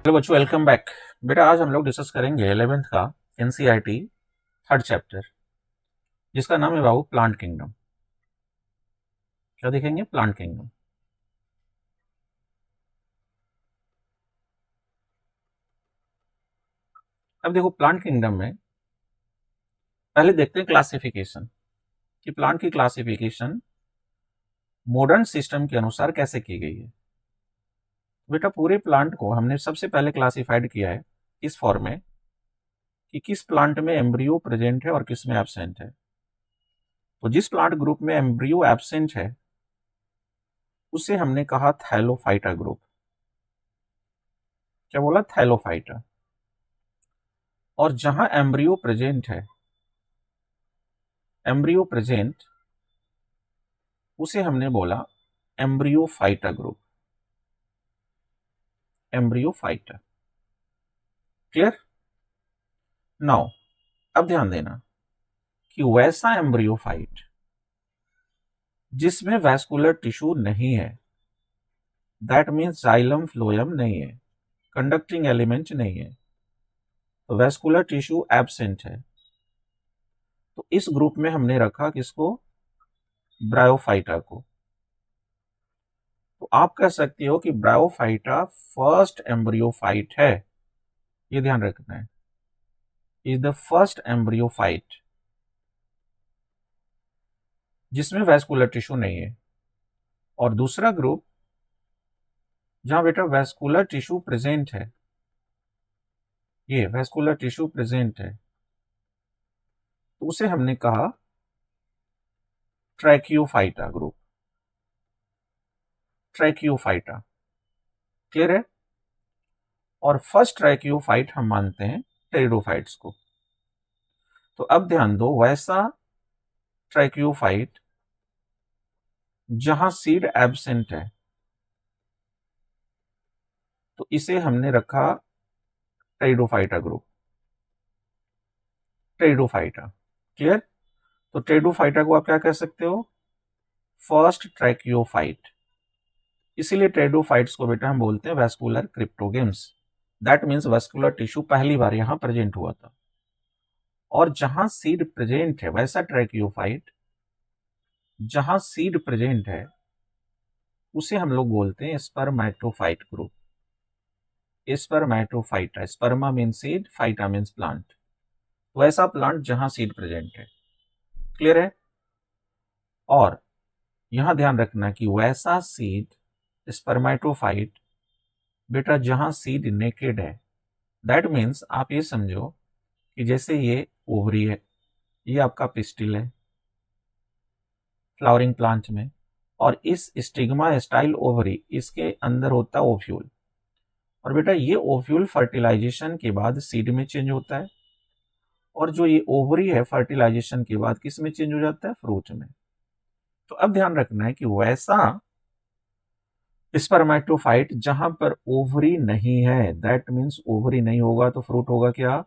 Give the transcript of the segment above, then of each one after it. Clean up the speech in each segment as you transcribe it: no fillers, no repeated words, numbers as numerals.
Hello बच्चों, welcome back. बेटा आज हम लोग डिस्कस करेंगे 11th का एनसीईआरटी थर्ड चैप्टर, जिसका नाम है बाबू प्लांट किंगडम। क्या देखेंगे? Plant kingdom. अब देखो, प्लांट किंगडम में पहले देखते हैं क्लासिफिकेशन, कि प्लांट की क्लासिफिकेशन मॉडर्न सिस्टम के अनुसार कैसे की गई है। बेटा पूरे प्लांट को हमने सबसे पहले क्लासिफाइड किया है इस फॉर्म में कि किस प्लांट में एम्ब्रियो प्रेजेंट है और किस में एब्सेंट है। तो जिस प्लांट ग्रुप में एम्ब्रियो एब्सेंट है उसे हमने कहा थैलोफाइटा ग्रुप। क्या बोला? थैलोफाइटा। और जहां एम्ब्रियो प्रेजेंट है, एम्ब्रियो प्रेजेंट, उसे हमने बोला Embryophyta group. Embryophyta. Clear? Now अब ध्यान देना कि वैसा एम्ब्रियोफाइट जिसमें वैस्कुलर टिश्यू नहीं है, दैट मीन्स जाइलम फ्लोएम नहीं है, कंडक्टिंग एलिमेंट नहीं है, तो वैस्कुलर टिश्यू एब्सेंट है, तो इस ग्रुप में हमने रखा किसको? ब्रायोफाइटा को। तो आप कह सकते हो कि ब्रायोफाइटा फर्स्ट एम्ब्रियोफाइट है। ये ध्यान रखना है, इज द फर्स्ट एम्ब्रियोफाइट जिसमें वैस्कुलर टिश्यू नहीं है। और दूसरा ग्रुप जहां बेटा वैस्कुलर टिश्यू प्रेजेंट है, ये वैस्कुलर टिश्यू प्रेजेंट है, तो उसे हमने कहा ट्रैकियोफाइटा ग्रुप। ट्रैकियोफाइटा। क्लियर है? और फर्स्ट ट्रैकियोफाइट हम मानते हैं टेरिडोफाइट्स को। तो अब ध्यान दो, वैसा ट्रैकियोफाइट जहां सीड एब्सेंट है, तो इसे हमने रखा टेरिडोफाइटा ग्रुप। टेरिडोफाइटा। क्लियर? तो टेरिडोफाइटा को आप क्या कह सकते हो? फर्स्ट ट्रैकियोफाइट। इसीलिए टेरिडोफाइट्स को बेटा हम बोलते हैं vascular cryptogams. That means vascular tissue पहली बार यहां प्रेजेंट हुआ था। और जहां सीड प्रेजेंट है, वैसा ट्रैकियोफाइट जहां सीड प्रेजेंट है, उसे हम लोग बोलते हैं spermatophyte group. Spermatophyta. Sperma means seed, phyta means plant. वैसा प्लांट जहां सीड प्रेजेंट है। क्लियर है? और यहां ध्यान रखना कि वैसा सीड स्पर्मैटोफाइट बेटा जहां सीड नेकेड है। दैट मीन्स आप ये समझो कि जैसे ये ओवरी है, ये आपका पिस्टिल है फ्लावरिंग प्लांट में, और इस स्टिग्मा स्टाइल ओवरी, इसके अंदर होता है ओव्यूल। और बेटा ये ओव्यूल फर्टिलाइजेशन के बाद सीड में चेंज होता है, और जो ये ओवरी है फर्टिलाइजेशन के बाद किस में चेंज हो जाता है? फ्रूट में। तो अब ध्यान रखना है कि वैसा स्पर्मेटोफाइट जहां पर ओवरी नहीं है, दैट मीन्स ओवरी नहीं होगा तो फ्रूट होगा क्या?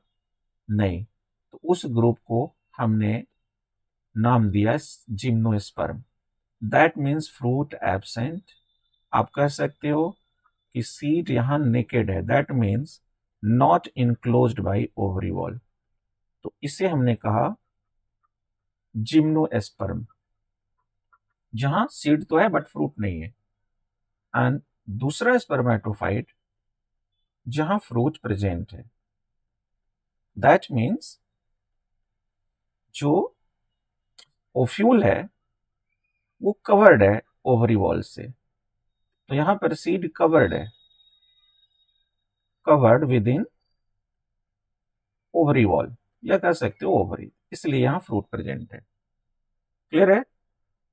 नहीं। तो उस ग्रुप को हमने नाम दिया gymnosperm. That means fruit absent. आप कह सकते हो कि सीड यहां नेकेड है, that means not enclosed bye ovary wall. तो इसे हमने कहा जिम्नोस्पर्म, जहां सीड तो है बट फ्रूट नहीं है। एंड दूसरा स्पर्मेटोफाइट जहां फ्रूट प्रेजेंट है, दैट मीन्स जो ओफ्यूल है वो कवर्ड है ओवरी वॉल से। तो यहां पर सीड कवर्ड है, covered with in ovary wall, या कह सकते हो ओवरी, इसलिए यहां फ्रूट प्रेजेंट है। क्लियर है?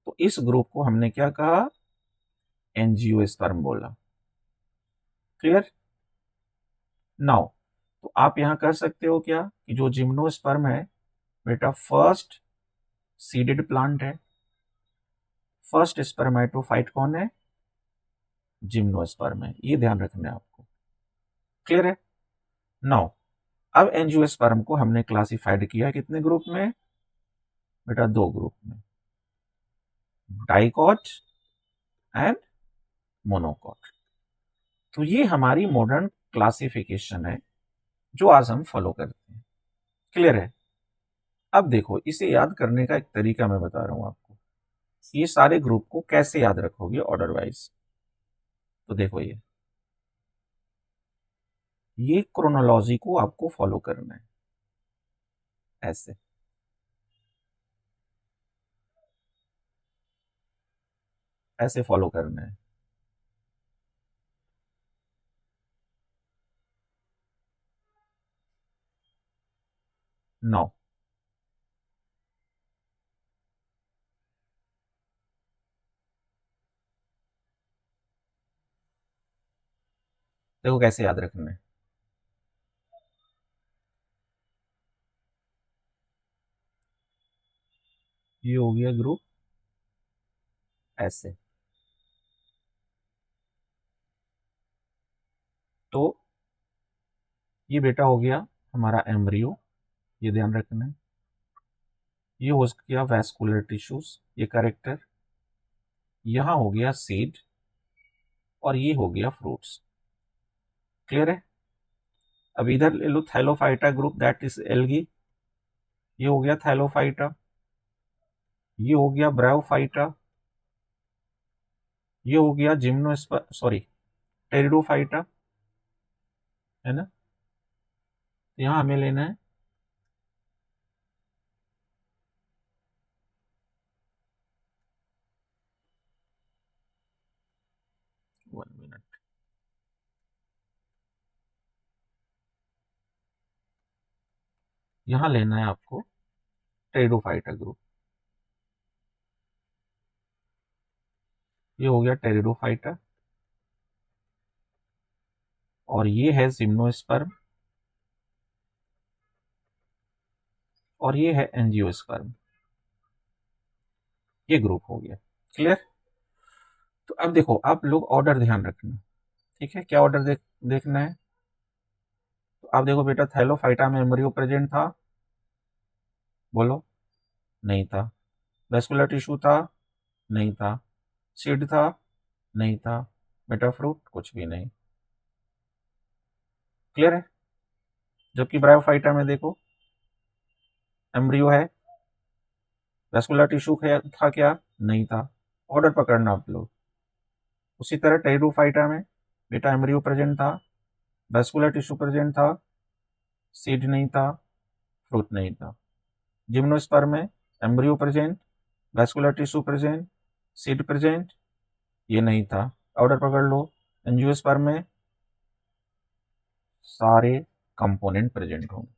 तो इस ग्रुप को हमने क्या कहा? एंजियोस्पर्म बोला। क्लियर? नाउ तो आप यहां कर सकते हो क्या कि जो जिम्नोस्पर्म है बेटा फर्स्ट सीडेड प्लांट है। फर्स्ट स्पर्मेटोफाइट कौन है? जिम्नोस्पर्म है। ये ध्यान रखना है आपको। क्लियर है? नाउ अब एंजियोस्पर्म को हमने क्लासिफाइड किया कितने ग्रुप में? बेटा दो ग्रुप में, डाइकॉट एंड मोनोकॉट। तो ये हमारी मॉडर्न क्लासिफिकेशन है जो आज हम फॉलो करते हैं। क्लियर है? अब देखो, इसे याद करने का एक तरीका मैं बता रहा हूं आपको। ये सारे ग्रुप को कैसे याद रखोगे ऑर्डर वाइज। तो देखो, ये क्रोनोलॉजी को आपको फॉलो करना है, ऐसे। ऐसे फॉलो करना है। नौ। देखो कैसे याद रखना है। ये हो गया ग्रुप, ऐसे। तो ये बेटा हो गया हमारा एम्ब्रियो, ये ध्यान रखना है। ये हो गया वैस्कुलर टिश्यूज, ये करेक्टर। यहां हो गया सीड, और ये हो गया फ्रूट्स। क्लियर है? अब इधर ले लो thallophyta group, that is algae. ये हो गया थैलोफाइटा। ये हो गया ब्रायोफाइटा। ये हो गया जिम्नोस्पर, सॉरी, टेरिडोफाइटा, है ना। यहां हमें लेना है 1 मिनट। यहां लेना है आपको टेरिडोफाइटा ग्रुप। ये हो गया टेरिडोफाइटा, और ये है जिम्नोस्पर्म, और ये है एंजियोस्पर्म। ये ग्रुप हो गया। क्लियर? तो अब देखो, आप लोग ऑर्डर ध्यान रखना। ठीक है? क्या ऑर्डर देखना है। तो आप देखो बेटा, थैलोफाइटा में एम्ब्रियो प्रेजेंट था, बोलो। नहीं था। वेस्कुलर टिश्यू था, नहीं था। सीड था, नहीं था। बेटा फ्रूट, कुछ भी नहीं। क्लियर है? जबकि ब्रायोफाइटा में देखो, एम्ब्रियो है, वेस्कुलर टिश्यू था क्या, नहीं था। ऑर्डर पकड़ना आप लोग। उसी तरह टेरिडोफाइटा में बेटा एम्ब्रियो प्रेजेंट था, वेस्कुलर टिश्यू प्रेजेंट था, सीड नहीं था, फ्रूट नहीं था। जिम्नोस्पर्म में embryo present, vascular tissue present, seed present, ये नहीं था। ऑर्डर पकड़ लो। एंजियोस्पर्म में सारे कंपोनेंट प्रेजेंट होंगे।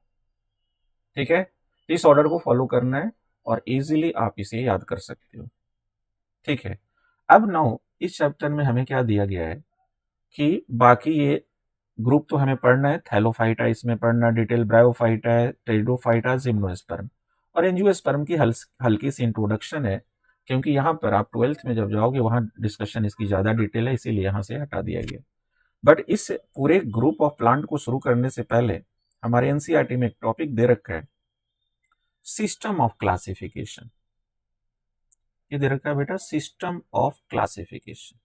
ठीक है? इस ऑर्डर को फॉलो करना है, और इजीली आप इसे याद कर सकते हो। ठीक है? अब नाउ इस चैप्टर में हमें क्या दिया गया है कि बाकी ये ग्रुप तो हमें पढ़ना है। थैलोफाइटा इसमें पढ़ना, डिटेल ब्रायोफाइटा है, टेरिडोफाइटा, जिम्नोस्पर्म, और एंजियोस्पर्म की हल्की सी इंट्रोडक्शन है, क्योंकि यहाँ पर आप 12th में जब जाओगे वहां डिस्कशन इसकी ज्यादा डिटेल है, इसीलिए यहाँ से हटा दिया गया। बट इस पूरे ग्रुप ऑफ प्लांट को शुरू करने से पहले हमारे एनसीईआरटी में एक टॉपिक दे रखा है, सिस्टम ऑफ क्लासिफिकेशन। ये दे रखा है बेटा, सिस्टम ऑफ क्लासिफिकेशन।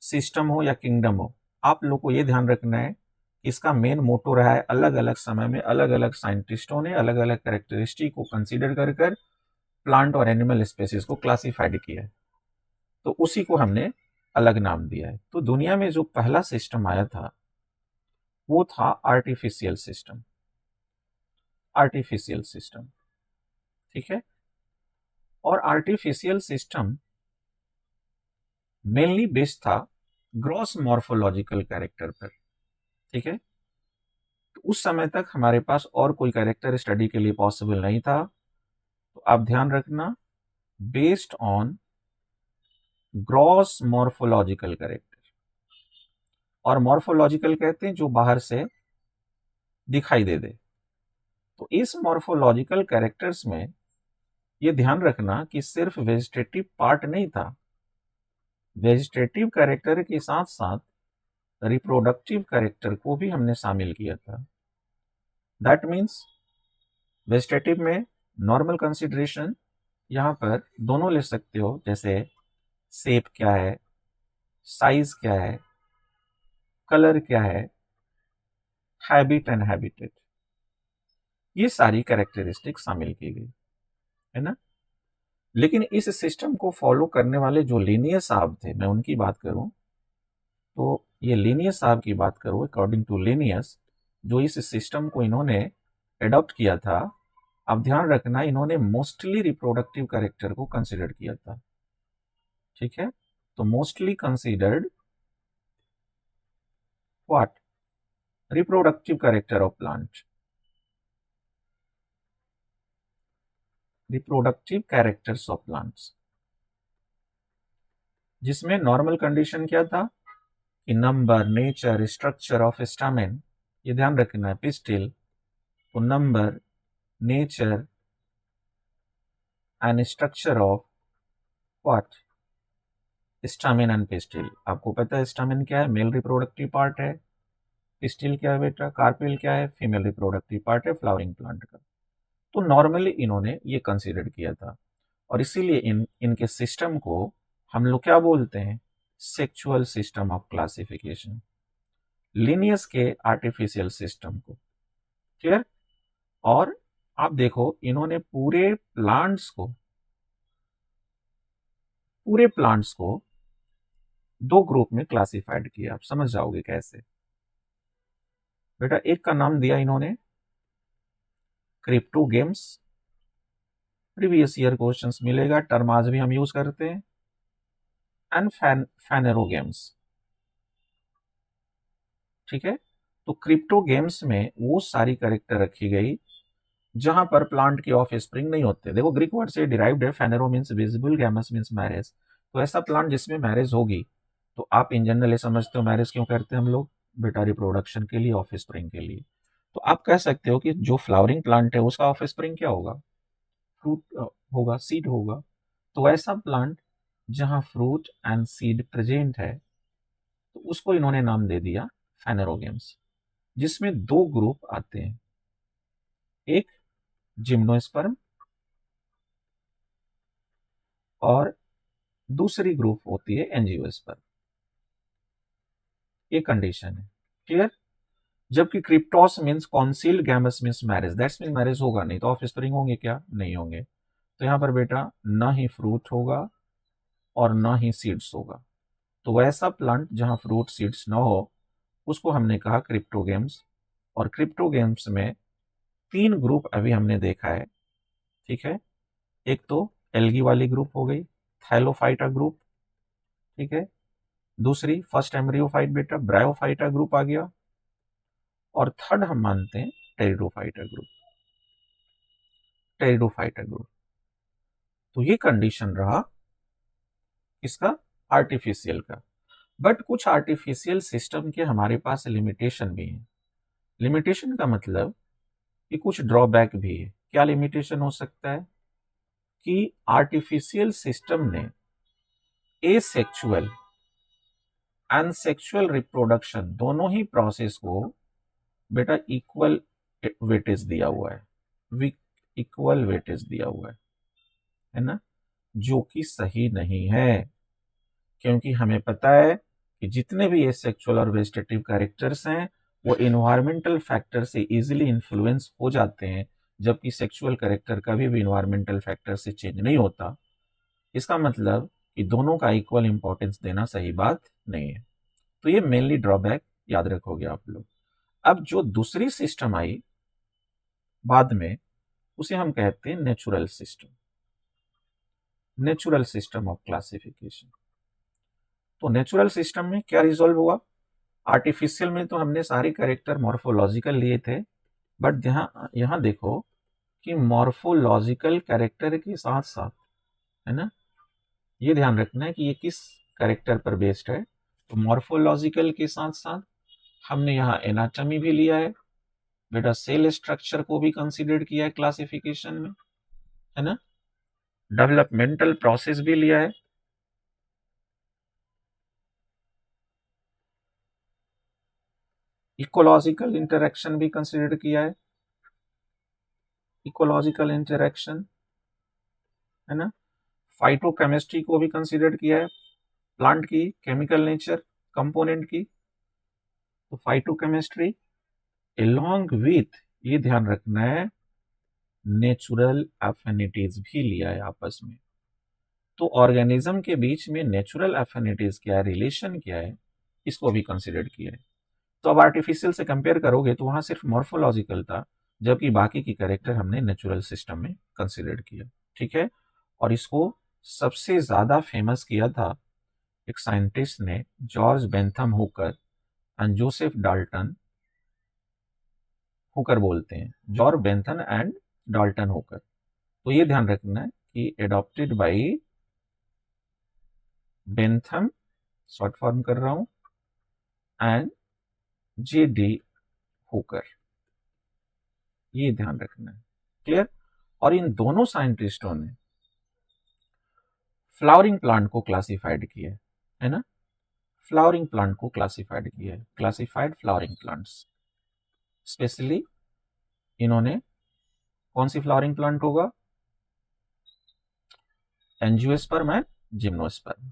सिस्टम हो या किंगडम हो, आप लोग को ये ध्यान रखना है कि इसका मेन मोटो रहा है, अलग अलग समय में अलग अलग साइंटिस्टों ने अलग अलग कैरेक्टरिस्टिक को कंसीडर कर कर प्लांट और एनिमल स्पेसीज को क्लासिफाइड किया है। तो उसी को हमने अलग नाम दिया है। तो दुनिया में जो पहला सिस्टम आया था वो था आर्टिफिशियल सिस्टम। आर्टिफिशियल सिस्टम, ठीक है। और आर्टिफिशियल सिस्टम मेनली बेस्ड था ग्रॉस मॉर्फोलॉजिकल कैरेक्टर पर। ठीक है? तो उस समय तक हमारे पास और कोई कैरेक्टर स्टडी के लिए पॉसिबल नहीं था। तो आप ध्यान रखना, based on gross morphological character. और मॉर्फोलॉजिकल कहते हैं जो बाहर से दिखाई दे। तो इस मॉर्फोलॉजिकल कैरेक्टर्स में ये ध्यान रखना कि सिर्फ वेजिटेटिव पार्ट नहीं था, वेजिटेटिव कैरेक्टर के साथ साथ रिप्रोडक्टिव कैरेक्टर को भी हमने शामिल किया था। दैट मीन्स वेजिटेटिव में नॉर्मल कंसिडरेशन यहां पर दोनों ले सकते हो, जैसे शेप क्या है, साइज क्या है, कलर क्या है, हैबिट एंड हैबिटेट, ये सारी कैरेक्टरिस्टिक शामिल की गई है ना। लेकिन इस सिस्टम को फॉलो करने वाले जो लीनियस साहब थे, मैं उनकी बात करूं तो ये लीनियस साहब की बात करूं, अकॉर्डिंग टू लीनियस, जो इस सिस्टम को इन्होंने एडॉप्ट किया था, अब ध्यान रखना इन्होंने मोस्टली रिप्रोडक्टिव कैरेक्टर को कंसिडर किया था। ठीक है, तो mostly considered what, reproductive character of plant, reproductive characters of plants, जिसमें नॉर्मल कंडीशन क्या था कि number, nature, structure of stamen, ये ध्यान रखना है, पिस्टिल, तो number, nature and structure of what, stamen and pistil. आपको पता है स्टामेन क्या है, मेल रिप्रोडक्टिव पार्ट है, पिस्टिल क्या है बेटा, कार्पेल क्या है, फीमेल रिप्रोडक्टिव पार्ट है फ्लावरिंग प्लांट का। तो नॉर्मली इन्होंने ये कंसीडर किया था, और इसीलिए इनके सिस्टम को हम लोग क्या बोलते हैं, sexual system of classification, Linnaeus के आर्टिफिशियल सिस्टम को। क्लियर। और आप देखो इन्होंने पूरे प्लांट्स को दो ग्रुप में क्लासिफाइड किया। आप समझ जाओगे कैसे बेटा। एक का नाम दिया इन्होंने क्रिप्टोगेम्स, प्रीवियस ईयर क्वेश्चंस मिलेगा, टर्म आज भी हम यूज करते हैं, एंड फैनेरोगेम्स। ठीक है, तो क्रिप्टो गेम्स में वो सारी कैरेक्टर रखी गई जहां पर प्लांट के ऑफ स्प्रिंग नहीं होते। देखो ग्रीक वर्ड से डिराइव्ड है, phanero means visible, gamos means marriage. तो ऐसा प्लांट जिसमें मैरिज होगी, तो आप इन जनरल ये समझते हो मैरिज क्यों करते हैं हम लोग बेटा, रिप्रोडक्शन के लिए, ऑफ स्प्रिंग के लिए। तो आप कह सकते हो कि जो फ्लावरिंग प्लांट है उसका ऑफ स्प्रिंग क्या होगा, फ्रूट होगा, सीड होगा। तो ऐसा प्लांट जहां फ्रूट एंड सीड प्रेजेंट है, तो उसको इन्होंने नाम दे दिया फेनेरोगेम्स, जिसमें दो ग्रुप आते हैं, एक जिम्नोस्पर्म और दूसरी ग्रुप होती है एंजियोस्पर्म। ये कंडीशन है। क्लियर। जबकि क्रिप्टोस means concealed, gamos means marriage, that's mean marriage होगा नहीं, तो ऑफ स्प्रिंग होंगे क्या, नहीं होंगे। तो यहां पर बेटा ना ही फ्रूट होगा और ना ही सीड्स होगा। तो वैसा प्लांट जहां फ्रूट सीड्स ना हो, उसको हमने कहा क्रिप्टोगेम्स। और क्रिप्टोगेम्स में तीन ग्रुप अभी हमने देखा है। ठीक है, एक तो एल्गी वाली ग्रुप हो गई, थैलोफाइटा ग्रुप। ठीक है, दूसरी फर्स्ट एम्ब्रियोफाइट बेटा, ब्रायोफाइटा ग्रुप आ गया, और थर्ड हम मानते हैं टेरिडोफाइटा ग्रुप, टेरिडोफाइटा ग्रुप। तो ये कंडीशन रहा इसका आर्टिफिशियल का। बट कुछ आर्टिफिशियल सिस्टम के हमारे पास लिमिटेशन भी है। लिमिटेशन का मतलब कि कुछ ड्रॉबैक भी है। क्या लिमिटेशन हो सकता है कि आर्टिफिशियल सिस्टम ने एसेक्सुअल एंड सेक्सुअल रिप्रोडक्शन दोनों ही प्रोसेस को बेटा इक्वल वेटेज दिया हुआ है, इक्वल वेटेज दिया हुआ है ना, जो कि सही नहीं है। क्योंकि हमें पता है कि जितने भी ये सेक्सुअल और वेजिटेटिव कैरेक्टर्स हैं वो इन्वायरमेंटल फैक्टर से इजीली इन्फ्लुएंस हो जाते हैं, जबकि सेक्सुअल कैरेक्टर कभी भी इन्वायरमेंटल फैक्टर से चेंज नहीं होता। इसका मतलब कि दोनों का इक्वल इंपॉर्टेंस देना सही बात नहीं है। तो ये मेनली ड्रॉबैक याद रखोगे आप लोग। अब जो दूसरी सिस्टम आई बाद में, उसे हम कहते हैं natural system, natural system of classification. तो नेचुरल सिस्टम में क्या रिजॉल्व हुआ, आर्टिफिशियल में तो हमने सारे कैरेक्टर मॉर्फोलॉजिकल लिए थे, बट यहाँ यहाँ देखो कि मॉर्फोलॉजिकल कैरेक्टर के साथ साथ, है ना, ये ध्यान रखना है कि ये किस कैरेक्टर पर बेस्ड है। तो मॉर्फोलॉजिकल के साथ साथ हमने यहाँ एनाटॉमी भी लिया है बेटा, सेल स्ट्रक्चर को भी कंसीडर किया है क्लासिफिकेशन में, है ना, डेवलपमेंटल प्रोसेस भी लिया है, इकोलॉजिकल इंटरेक्शन भी कंसीडर किया है, इकोलॉजिकल इंटरेक्शन, है ना, फाइटोकेमिस्ट्री को भी कंसीडर किया है, प्लांट की केमिकल नेचर, कंपोनेंट की, तो फाइटोकेमिस्ट्री एलॉन्ग विथ, ये ध्यान रखना है, नेचुरल एफिनिटीज भी लिया है आपस में। तो ऑर्गेनिज्म के बीच में नेचुरल एफिनिटीज क्या है, रिलेशन क्या है, इसको भी कंसिडर किया है। तो अब आर्टिफिशियल से कंपेयर करोगे तो वहां सिर्फ मॉर्फोलॉजिकल था, जबकि बाकी की कैरेक्टर हमने नेचुरल सिस्टम में कंसिडर किया। ठीक है, और इसको सबसे ज्यादा फेमस किया था एक साइंटिस्ट ने, George Bentham Hooker and Joseph Dalton. Hooker बोलते हैं, George Bentham and Dalton Hooker. तो ये ध्यान रखना है कि adopted by Bentham, short form कर रहा हूं, एंड जे डी हुकर, ये ध्यान रखना है। क्लियर। और इन दोनों साइंटिस्टों ने फ्लावरिंग प्लांट को क्लासिफाइड किया है ना, फ्लावरिंग प्लांट को क्लासिफाइड किया है, क्लासिफाइड फ्लावरिंग प्लांट्स। स्पेशली इन्होंने कौन सी फ्लावरिंग प्लांट होगा, एंजियोस्पर्म एंड जिम्नोस्पर्म,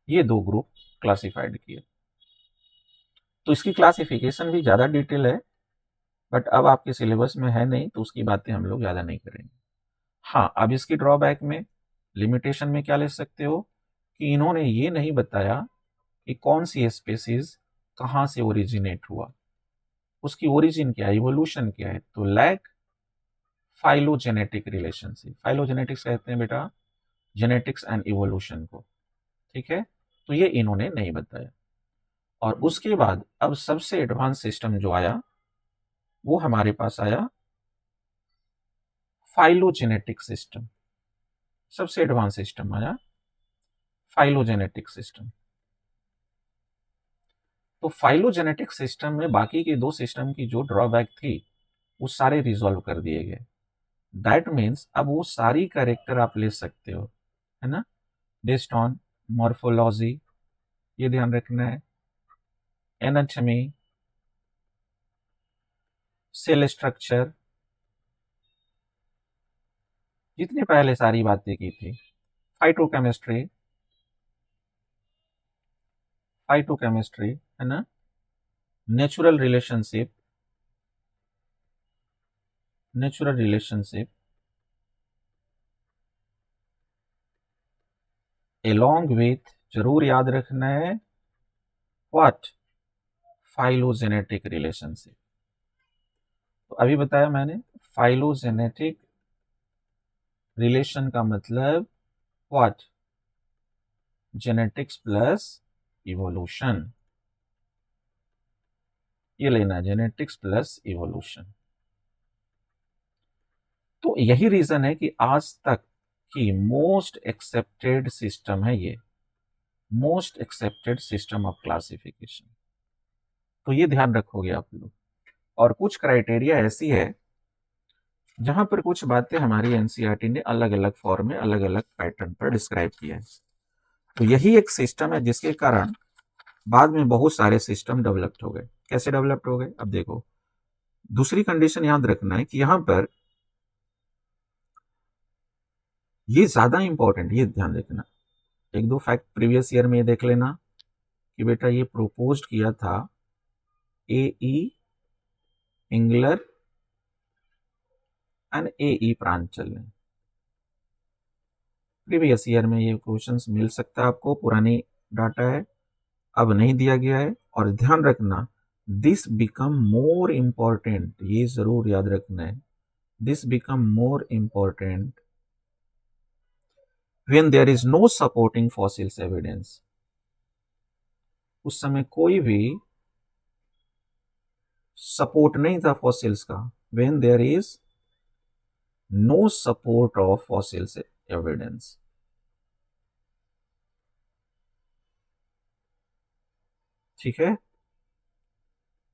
ये दो ग्रुप क्लासिफाइड किए। तो इसकी क्लासिफिकेशन भी ज्यादा डिटेल है, बट अब आपके सिलेबस में है नहीं, तो उसकी बातें हम लोग ज्यादा नहीं करेंगे। हाँ, अब इसकी ड्रॉबैक में, लिमिटेशन में क्या ले सकते हो कि इन्होंने ये नहीं बताया कि कौन सी स्पेसीज कहां से ओरिजिनेट हुआ, उसकी ओरिजिन क्या है, इवोल्यूशन क्या है। तो लैक फाइलोजेनेटिक रिलेशनशिप, फाइलोजेनेटिक्स कहते हैं बेटा जेनेटिक्स एंड इवोल्यूशन को। ठीक है, तो ये इन्होंने नहीं बताया। और उसके बाद अब सबसे एडवांस सिस्टम जो आया वो हमारे पास आया फाइलोजेनेटिक सिस्टम। सबसे एडवांस सिस्टम आया फाइलोजेनेटिक सिस्टम। तो फाइलोजेनेटिक सिस्टम में बाकी के दो सिस्टम की जो ड्रॉबैक थी वो सारे रिजॉल्व कर दिए गए। दैट मीन्स अब वो सारी कैरेक्टर आप ले सकते हो, है ना, बेस्ड ऑन मॉर्फोलॉजी, ये ध्यान रखना है, एनाटॉमी, सेल स्ट्रक्चर, जितनी पहले सारी बातें की थी, फाइटोकेमिस्ट्री, फाइटोकेमिस्ट्री, है ना, natural relationship, natural relationship along with, जरूर याद रखना है, व्हाट, फाइलोजेनेटिक रिलेशनशिप। तो अभी बताया मैंने, फाइलोजेनेटिक रिलेशन का मतलब व्हाट, जेनेटिक्स प्लस इवोल्यूशन, ये लेना है, जेनेटिक्स प्लस इवोल्यूशन। तो यही रीजन है कि आज तक की मोस्ट एक्सेप्टेड सिस्टम है ये, most accepted system of classification. तो ये ध्यान रखोगे आप लोग। और कुछ क्राइटेरिया ऐसी है जहां पर कुछ बातें हमारी एनसीईआरटी ने अलग अलग फॉर्म में अलग अलग पैटर्न पर डिस्क्राइब किया है। तो यही एक सिस्टम है जिसके कारण बाद में बहुत सारे सिस्टम डेवलप्ड हो गए। कैसे डेवलप्ड हो गए, अब देखो, दूसरी कंडीशन याद रखना है कि यहां पर ये ज्यादा इंपॉर्टेंट, ये ध्यान रखना, एक दो फैक्ट प्रीवियस ईयर में ये देख लेना कि बेटा ये प्रोपोज किया था ए ई इंगलर एंड ए ई प्रांचल ने। प्रीवियस ईयर में ये क्वेश्चंस मिल सकता है आपको, पुरानी डाटा है, अब नहीं दिया गया है। और ध्यान रखना, दिस बिकम मोर इंपॉर्टेंट, ये जरूर याद रखना है, this become more important when there is no supporting fossils evidence. उस समय कोई भी सपोर्ट नहीं था फॉसिल्स का, when there is no support of fossils evidence. ठीक है,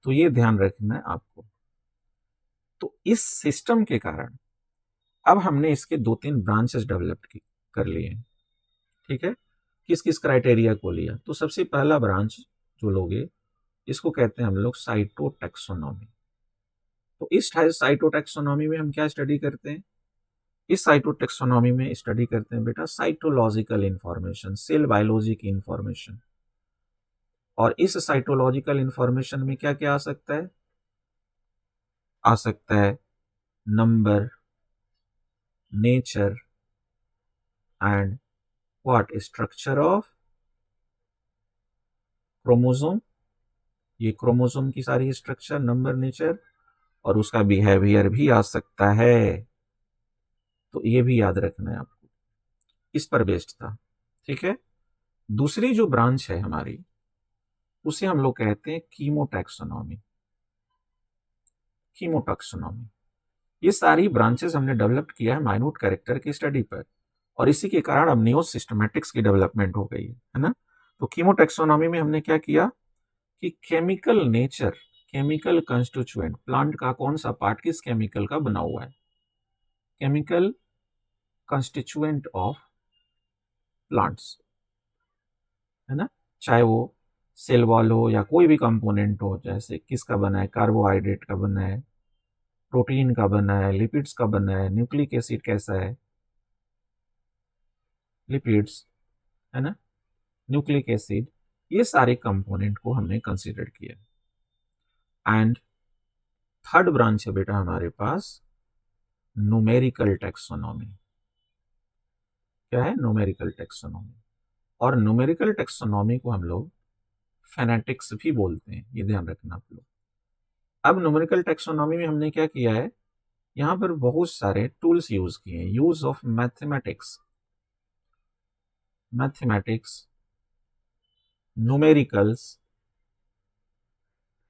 तो ये ध्यान रखना है आपको। तो इस सिस्टम के कारण अब हमने इसके दो तीन ब्रांचेस डेवलप कर लिए हैं। ठीक है, किस किस क्राइटेरिया को लिया, तो सबसे पहला ब्रांच जो लोगे इसको कहते हैं हम लोग साइटोटैक्सोनॉमी। तो इस साइटोटैक्सोनॉमी में हम क्या स्टडी करते हैं, इस साइटोटैक्सोनॉमी में स्टडी करते हैं बेटा साइटोलॉजिकल इंफॉर्मेशन, सेल बायोलॉजी की इंफॉर्मेशन। और इस साइटोलॉजिकल इंफॉर्मेशन में क्या क्या आ सकता है? आ सकता है number, nature and what, structure of chromosome. ये क्रोमोसोम की सारी स्ट्रक्चर, नंबर, नेचर, और उसका बिहेवियर भी आ सकता है। तो ये भी याद रखना है आपको, इस पर बेस्ड था। ठीक है। दूसरी जो ब्रांच है हमारी, उसे हम लोग कहते हैं कीमोटैक्सोनॉमी। कीमोटैक्सोनॉमी, ये सारी ब्रांचेस हमने डेवलप किया है माइन्यूट कैरेक्टर की स्टडी पर, और इसी के कारण अब नियो सिस्टमैटिक्स की डेवलपमेंट हो गई है ना। तो कीमोटैक्सोनॉमी में हमने क्या किया कि chemical nature, chemical constituent, plant का कौन सा पार्ट किस केमिकल का बना हुआ है, केमिकल कंस्टिट्यूएंट ऑफ प्लांट्स, है ना, चाहे वो सेल वॉल हो या कोई भी कंपोनेंट हो, जैसे किसका बना है, कार्बोहाइड्रेट का बना है, प्रोटीन का बना है, लिपिड्स का बना है, न्यूक्लिक एसिड कैसा है, लिपिड्स, है ना, न्यूक्लिक एसिड, ये सारे कंपोनेंट को हमने कंसीडर किया। एंड थर्ड ब्रांच है बेटा हमारे पास न्यूमेरिकल टैक्सोनॉमी। क्या है? Numerical taxonomy. और न्यूमेरिकल टैक्सोनॉमी को हम लोग फेनेटिक्स भी बोलते हैं, ये ध्यान रखना आप लोग। अब न्यूमेरिकल टैक्सोनॉमी में हमने क्या किया है, यहां पर बहुत सारे टूल्स यूज किए हैं, use of mathematics, mathematics, numericals,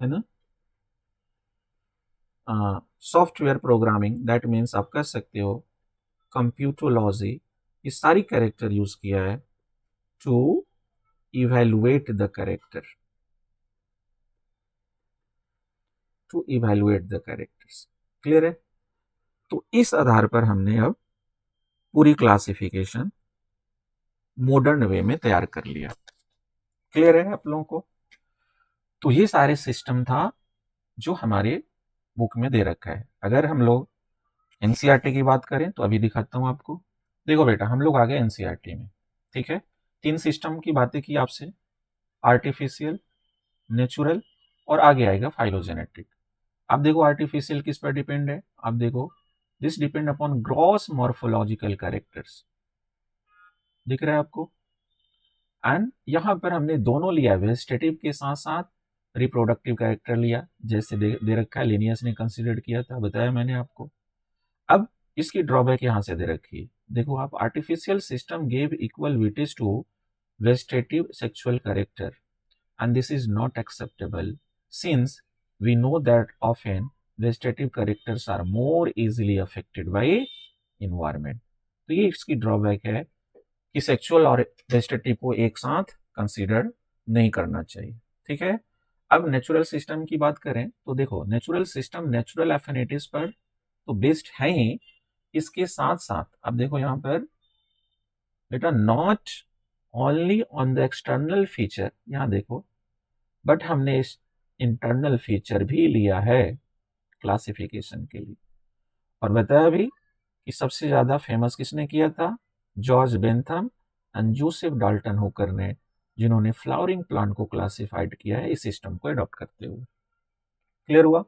है ना, सॉफ्टवेयर प्रोग्रामिंग, दैट मीन्स आप कह सकते हो कंप्यूटोलॉजी, ये सारी कैरेक्टर यूज किया है to evaluate the character, to evaluate the characters. Clear है? तो इस आधार पर हमने अब पूरी क्लासिफिकेशन मॉडर्न वे में तैयार कर लिया। क्लियर है आप लोगों को? तो ये सारे सिस्टम था जो हमारे बुक में दे रखा है। अगर हम लोग एनसीईआरटी की बात करें तो अभी दिखाता हूं आपको। देखो बेटा, हम लोग आ गए एनसीईआरटी में। ठीक है, 3 सिस्टम की बातें की आपसे, आर्टिफिशियल, नेचुरल, और आगे आएगा फाइलोजेनेटिक। आप देखो आर्टिफिशियल किस पर डिपेंड है, आप देखो this depend upon gross morphological characters, दिख रहा है आपको। एंड यहां पर हमने दोनों लिया, वेजिटेटिव के साथ साथ रिप्रोडक्टिव कैरेक्टर लिया, जैसे दे रखा है, लिनियस ने कंसिडर किया था, बताया मैंने आपको। अब इसकी ड्रॉबैक यहां से दे रखी है, देखो आप, artificial system gave equal weightage to vegetative sexual character and this is not acceptable since we know that often vegetative characters are more easily affected by environment। तो ये इसकी ड्रॉबैक है कि सेक्सुअल और वेजिटेटिव को एक साथ कंसीडर नहीं करना चाहिए। ठीक है। अब नेचुरल सिस्टम की बात करें तो देखो, नेचुरल सिस्टम नेचुरल एफिनिटीज पर तो बेस्ड है ही, इसके साथ साथ अब देखो यहां पर बेटा, not only on the external feature, यहां देखो, बट हमने इस इंटरनल फीचर भी लिया है क्लासिफिकेशन के लिए। और बताया भी कि सबसे ज्यादा फेमस किसने किया था, George Bentham and Joseph Dalton Hooker ने, जिन्होंने फ्लावरिंग प्लांट को क्लासिफाइड किया है इस सिस्टम को अडॉप्ट करते हुए। क्लियर हुआ?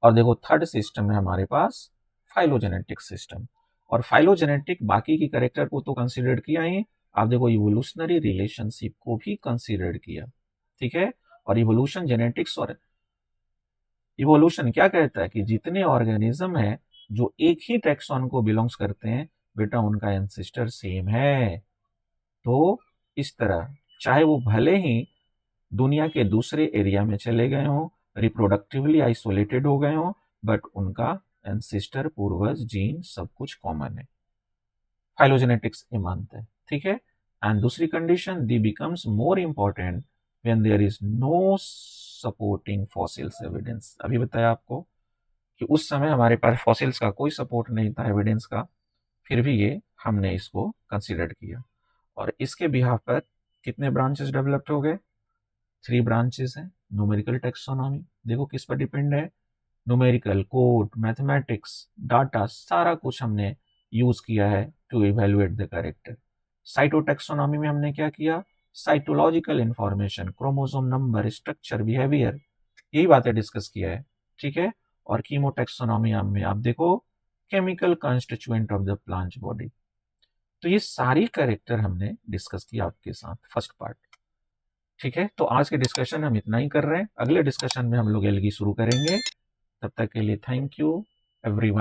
और देखो थर्ड सिस्टम है हमारे पास फाइलोजेनेटिक सिस्टम। और फाइलोजेनेटिक बाकी की कैरेक्टर को तो कंसिडर किया ही, आप देखो इवोल्यूशनरी रिलेशनशिप को भी कंसिडर किया। ठीक है। और इवोल्यूशन जेनेटिक्स और इवोल्यूशन क्या कहता है कि जितने ऑर्गेनिज्म हैं जो एक ही टैक्सॉन को बिलोंग्स करते हैं बेटा, उनका एंसेस्टर सेम है। तो इस तरह चाहे वो भले ही दुनिया के दूसरे एरिया में चले गए हों, रिप्रोडक्टिवली आइसोलेटेड हो गए हों, बट उनका एंसेस्टर, पूर्वज, जीन सब कुछ कॉमन है। फाइलोजेनेटिक्स ये मानता है। ठीक है। एंड दूसरी condition, the becomes more important when there is no supporting fossils evidence. अभी बताया आपको कि उस समय हमारे पास फॉसिल्स का कोई सपोर्ट नहीं था, एविडेंस का, फिर भी ये हमने इसको कंसिडर किया। और इसके बिहाफ पर कितने ब्रांचेस डेवलप्ड हो गए? 3 ब्रांचेस हैं। न्यूमेरिकल टैक्सोनॉमी, देखो किस पर डिपेंड है, न्यूमेरिकल, कोड, मैथमेटिक्स, डाटा, सारा कुछ हमने यूज किया है to evaluate the character. Cytotaxonomy में हमने क्या किया, cytological information, chromosome number, structure, behaviour, यही बातें डिस्कस किया है, ठीक है। और कीमोटेक्सोनॉमी में आप देखो chemical constituent of the plant body. तो ये सारी कैरेक्टर हमने डिस्कस किया आपके साथ फर्स्ट पार्ट, ठीक है। तो आज के डिस्कशन हम इतना ही कर रहे हैं, अगले डिस्कशन में हम लोग एल्गी शुरू करेंगे। तब तक के लिए थैंक यू एवरीवन।